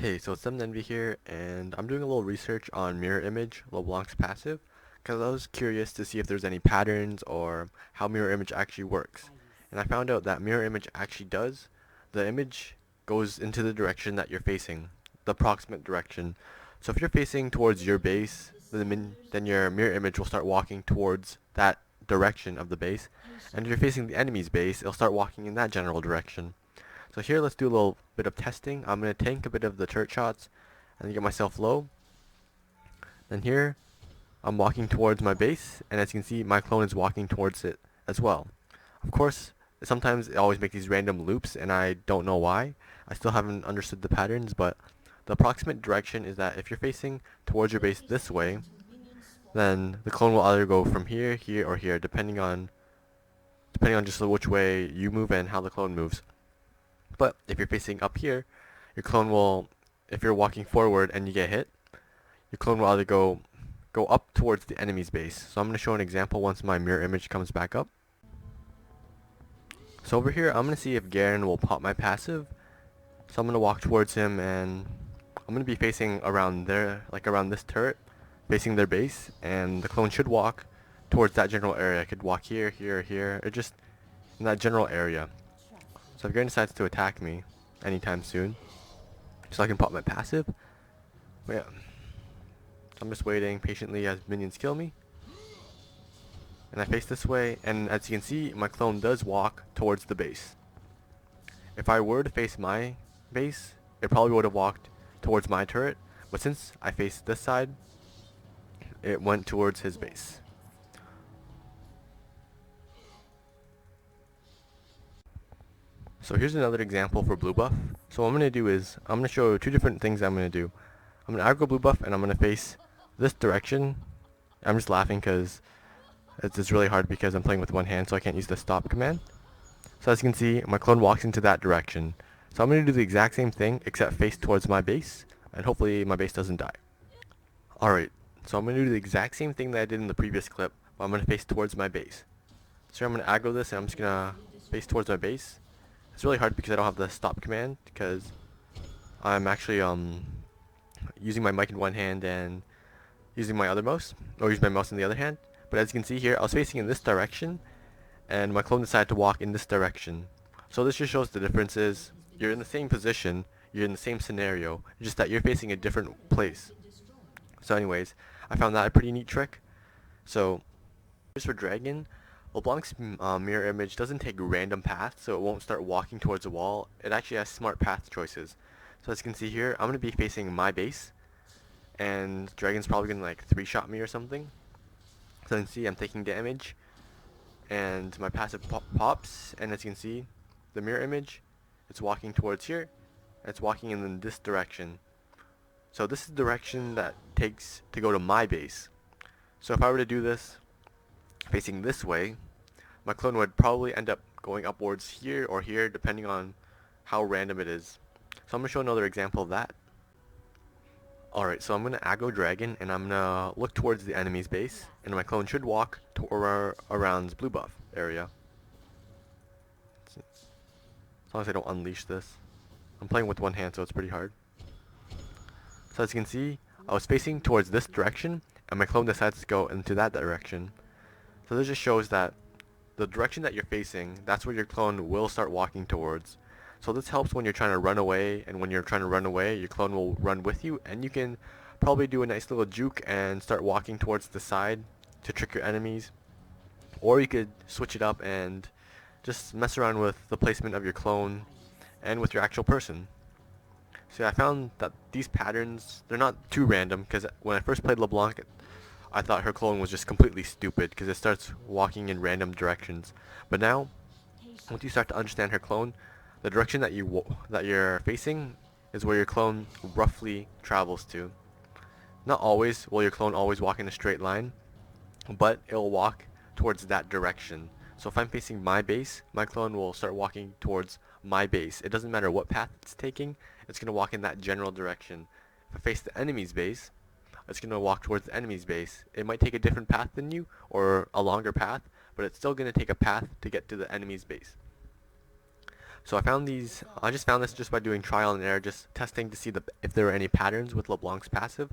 Hey, so it's Envy here, and I'm doing a little research on mirror image, Leblanc's passive, because I was curious to see if there's any patterns or how mirror image actually works. And I found out that mirror image actually does. The image goes into the direction that you're facing, the approximate direction. So if you're facing towards your base, then your mirror image will start walking towards that direction of the base. And if you're facing the enemy's base, it'll start walking in that general direction. So here, let's do a little bit of testing. I'm going to tank a bit of the turret shots and get myself low. Then here, I'm walking towards my base, and as you can see, my clone is walking towards it as well. Of course, sometimes it always makes these random loops, and I don't know why. I still haven't understood the patterns, but the approximate direction is that if you're facing towards your base this way, then the clone will either go from here, here, or here, depending on just which way you move and how the clone moves. But if you're facing up here, your clone will, if you're walking forward and you get hit, your clone will either go up towards the enemy's base. So I'm going to show an example once my mirror image comes back up. So over here, I'm going to see if Garen will pop my passive. So I'm going to walk towards him, and I'm going to be facing around there, like around this turret, facing their base, and the clone should walk towards that general area. I could walk here, here, here, or just in that general area. So if Garen decides to attack me anytime soon, so I can pop my passive. But yeah, so I'm just waiting patiently as minions kill me. And I face this way, and as you can see, my clone does walk towards the base. If I were to face my base, it probably would have walked towards my turret, but since I faced this side, it went towards his base. So here's another example for blue buff. So what I'm going to do is, I'm going to show two different things I'm going to do. I'm going to aggro blue buff, and I'm going to face this direction. I'm just laughing because it's really hard because I'm playing with one hand, so I can't use the stop command. So as you can see, my clone walks into that direction. So I'm going to do the exact same thing, except face towards my base, and hopefully my base doesn't die. Alright, so I'm going to do the exact same thing that I did in the previous clip, but I'm going to face towards my base. So I'm going to aggro this, and I'm just going to face towards my base. It's really hard because I don't have the stop command, because I'm actually using my mic in one hand and using my other mouse, or using my mouse in the other hand. But as you can see here, I was facing in this direction, and my clone decided to walk in this direction. So this just shows the differences. You're in the same position, you're in the same scenario, just that you're facing a different place. So anyways, I found that a pretty neat trick. So, just for Dragon, LeBlanc's mirror image doesn't take random paths, so it won't start walking towards a wall. It actually has smart path choices. So as you can see here, I'm going to be facing my base, and Dragon's probably going to like 3-shot me or something. So you can see I'm taking damage, and my passive pops, and as you can see, the mirror image, it's walking towards here, and it's walking in this direction. So this is the direction that takes to go to my base. So if I were to do this facing this way, my clone would probably end up going upwards here or here, depending on how random it is. So I'm going to show another example of that. Alright, so I'm going to aggro Dragon, and I'm going to look towards the enemy's base, and my clone should walk to around blue buff area. As long as I don't unleash this. I'm playing with one hand, so it's pretty hard. So as you can see, I was facing towards this direction, and my clone decides to go into that direction. So this just shows that the direction that you're facing, that's where your clone will start walking towards. So this helps when you're trying to run away, and when you're trying to run away, your clone will run with you, and you can probably do a nice little juke and start walking towards the side to trick your enemies. Or you could switch it up and just mess around with the placement of your clone and with your actual person. So I found that these patterns, they're not too random, because when I first played LeBlanc, I thought her clone was just completely stupid because it starts walking in random directions. But now, once you start to understand her clone, the direction that you're facing is where your clone roughly travels to. Not always will your clone always walk in a straight line, but it'll walk towards that direction. So if I'm facing my base, my clone will start walking towards my base. It doesn't matter what path it's taking, it's going to walk in that general direction. If I face the enemy's base, it's going to walk towards the enemy's base. It might take a different path than you, or a longer path, but it's still going to take a path to get to the enemy's base. So I just found this just by doing trial and error, just testing to see if there were any patterns with Leblanc's passive.